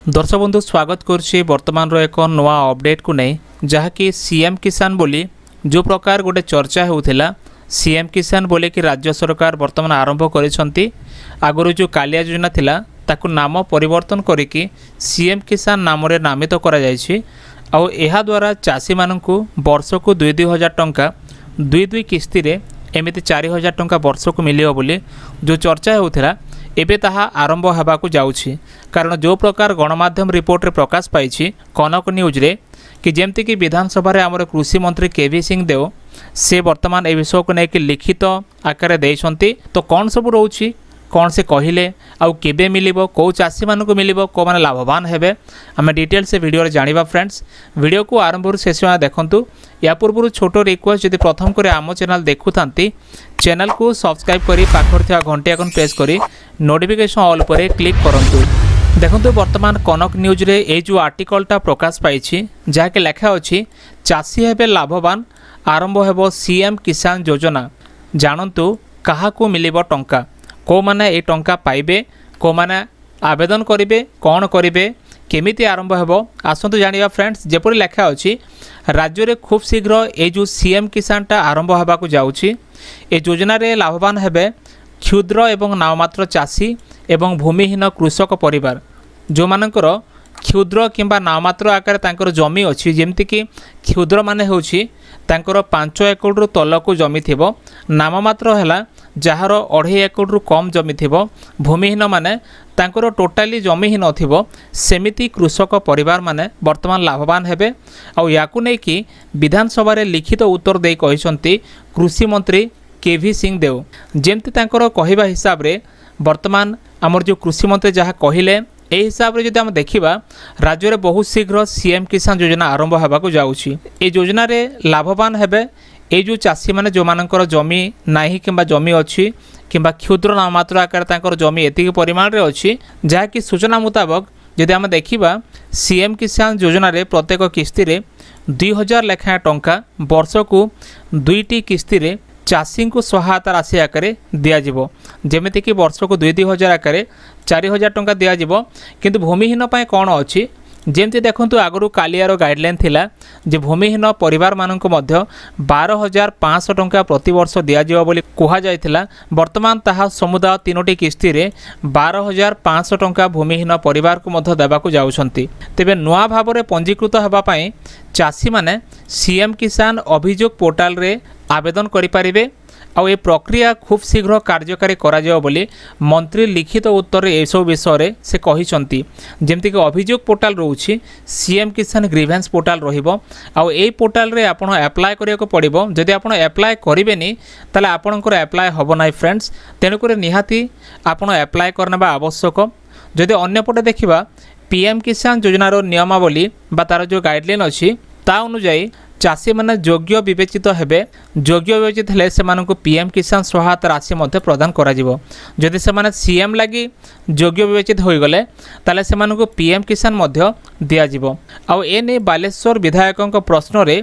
दर्शक बंधु स्वागत करुच्ची वर्तमान एक नवा अपडेट को नहीं जहाँकि सीएम किसान बोली जो प्रकार गोटे चर्चा होता सीएम किसान बोले कि राज्य सरकार वर्तमान आरंभ करिसेंती आगुरी जो कालिया योजना थिला ताकू नाम परिवर्तन करिकी सीएम किसान नाम रे नामित करा जायछि आउ एहा द्वारा चाषी मानकू वर्ष को 2,000 टंका दुई किस्ती रे एमिति 4,000 टंका वर्ष को मिलियो बोली जो चर्चा होता एबे ताहा आरंभ होबाकू जाउछि कारण जो प्रकार गणमाध्यम रिपोर्ट रे प्रकाश पाइछि कनक न्यूज रे कि जेमती कि विधानसभा रे हमर कृषि मंत्री केवी सिंह देव से वर्तमान ए विषय को लेकिन लिखित आकार देइछंती तो कौन सब रोची कौन से कहले आउ केबे मिलिबो को चाषी मानक मिलिबो को माने लाभवान हेबे आम डिटेल से वीडियो रे जानिबा फ्रेंड्स वीडियो को आरंभ रु शेष देखंतु या पूर्व छोटो रिक्वेस्ट यदि प्रथम करे आम चैनल देखुथांती चैनल को सब्सक्राइब करी पाखर थिया घंटी आइकन प्रेस करी नोटिफिकेशन ऑल पर क्लिक करंतु। देखंतु वर्तमान कनक न्यूज रे ए जो आर्टिकलटा प्रकाश पाइछि जाके लेखा अछि चाषी हेबे लाभवान आरंभ हेबो सीएम किसान योजना जानंतु काहाकू मिलिबो टंका को माने ए टंका पाइबे को माने आवेदन करिवे कौन करिवे केमिति आरंभ हेबो आसंतु जानिबा फ्रेंड्स जेपरि लेखा अछि राज्य रे खूब शीघ्र ए जो सीएम किसानटा आरंभ हेबाकू जाउछि ए योजना रे लाभवान हेबे क्षुद्र एवं नाममात्र चाषी एवं भूमिहीन कृषक परिवार जो मानकर क्षुद्र किंबा नाममात्र आकार तांकर जमी अछि जेमति कि क्षुद्र माने होछि तांकर 5 एकड़ रु तलकू जमी थिबो नाममात्र हैला जार 2.5 एकड़ रु कम जमी थिबो भूमिहीन माने तांकर टोटाली जमी ही नथिबो सेमिति कृषक परिवार माने वर्तमान लाभवान हेबे आ याकू नै कि विधानसभा रे लिखित उत्तर देई कहिसंती कृषि मंत्री केवी सिंह देव जेमति तांकर कहिबा हिसाब रे वर्तमान आमर जो कृषि मंत्री जहाँ कहले ए हिसाब रे जदि हम देखिबा राज्य रे बहुत शीघ्र सीएम किसान योजना आरंभ होबाकू जाउछि ए योजना रे लाभवान हेबे ए जो चाषी माने जो मानकर जमी नाही किंबा जमी अछि किंबा क्षुद्र नाममात्र आकार तांकर जमी एतिक परिमाण रे अछि जहाँ कि सूचना मुताबक जदि हम देखिबा सीएम किसान योजना रे प्रत्येक किस्ती रे 2,000 लेखा टंका वर्ष को 2टी किस्ती रे चाषी को सहायता राशि आकार दिज्व जमीती कि वर्ष को 2,000 आकार 4,000 टंका दिज्व किंतु भूमिहीन पाए कौन अच्छी जमती देखूँ आगु कालियार गाइडलाइन थिला जे भूमिहीन परिवार मानक मध्य 12,500 टंका प्रतिवर्ष दिज्व बोली कहुला वर्तमान ताहा समुदाय 3टी किस्ती रे 12,500 टंका भूमिहीन परिवार को मध्य देवाकू जाउछंती तेबे नुआ भाव में पंजीकृत होगापाई चाषी माने सीएम किसान अभियोग पोर्टाल रे आवेदन करें आउ ए प्रक्रिया खूब शीघ्र कार्यकारी करा जाओ बोली मंत्री लिखित उत्तर ए सब विषय से कहिसंती जेमती कि अभियोग पोर्टाल रोची सीएम किसान ग्रीवेंस पोर्टाल रहिबो आउ ए पोर्टाल रे आपण अप्लाई करिया को पड़िबो जदि आपण अप्लाई करिवेनी ताले आपणकर अप्लाई होबो नाइ फ्रेंड्स तेनु करे निहाती आपण अप्लाई करनबा आवश्यक जदि अन्य पटे देखिबा पीएम किसान योजनार नियमावली बा तार जो गाइडलाइन अछि ता अनुसार चाषी माने योग्य विवेचित हेबे योग्य विवेचित हेले से मानकु पीएम किसान सहायता राशि मध्य प्रदान करा जिवो जदि से माने सीएम लागि योग्य विवेचित होई गले ताले से मानकु पीएम किसान मध्य दिया जिवो आ एने बालेश्वर विधायकक प्रश्न रे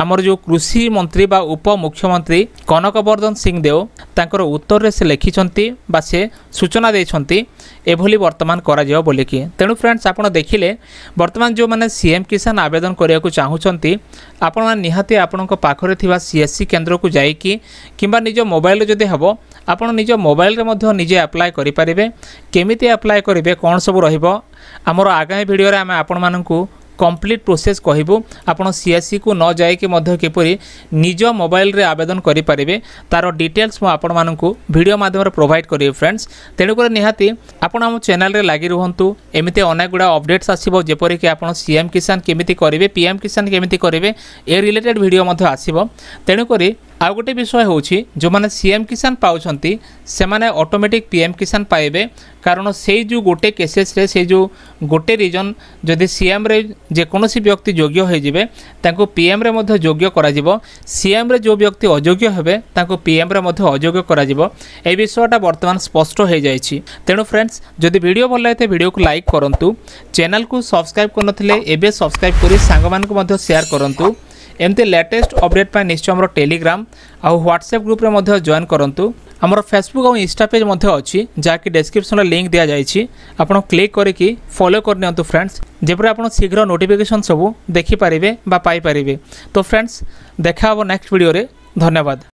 आमर जो कृषि मंत्री बा उप मुख्यमंत्री कनकवर्धन सिंह देव तांकर उत्तर रे से लिखिछंती बा से सूचना देछंती एभली वर्तमान करा जाओ बोली कि तेणु फ्रेंड्स आपण देखिले वर्तमान जो माने सीएम किसान आवेदन करिया को चाहुचंती आपण निहाती आपणक पाखरे थिबा सीएससी केंद्र को जाई कि किंबा निज मोबाइल रे जदि हबो आपण निज मोबाइल रे मध्य निजे अप्लाई करि परिबे केमिति अप्लाई करिवे कोन सब रहिबो हमर आगामी वीडियो रे हम आपण मानकू कंप्लीट प्रोसेस कहबू आपण सीएससी को न जाए कि मध्य किपरि निज मोबाइल रे आवेदन करि परिबे तार डिटेल्स मो आपण मानकू वीडियो माध्यम रे प्रोवाइड करिवे फ्रेंड्स तेणु कर निहाती आपण हम चैनल रे लागि रहंतु एमिते अनेक गुडा अपडेट्स आसीबो जेपरि कि आपण सीएम किसान केमिति करिवे पीएम किसान केमिति करिवे ए रिलेटेड वीडियो मध्य आसीबो तेणु करी आउ गोटे विषय होछि जो माने सीएम किसान पाउछंती से माने ऑटोमेटिक पीएम किसान पाइबे कारण से जो गोटे केसेस रे से जो गोटे रीजन जदि सीएम रे जे कोनोसी व्यक्ति योग्य हो जिवे तांको पीएम रे मध्य योग्य करा जिवो सीएम रे जो व्यक्ति अयोग्य हेबे तांको पीएम रे मध्य अयोग्य करा जिवो ए विषयटा वर्तमान स्पष्ट हो जाइछि तेणु फ्रेंड्स जदि वीडियो भल लागे वीडियो को लाइक करंतु चैनल को सब्सक्राइब करनथिले एबे सब्सक्राइब करी सांग मान को मध्य शेयर करंतु एमती लेटेस्ट अपडेट पर निश्चय आम टेलीग्राम आउ व्हाट्सएप ग्रुप रे जॉइन करंतु। आमर फेसबुक और इंस्टा पेज अच्छी जहाँकि डिस्क्रिप्शन लिंक दि जाइए आपड़ क्लिक करके फॉलो करनी फ्रेंड्स जेपरी आप शीघ्र नोटिफिकेशन सब देखिपारे पाइपारे। तो फ्रेंड्स देखा नेक्स्ट वीडियो रे। धन्यवाद।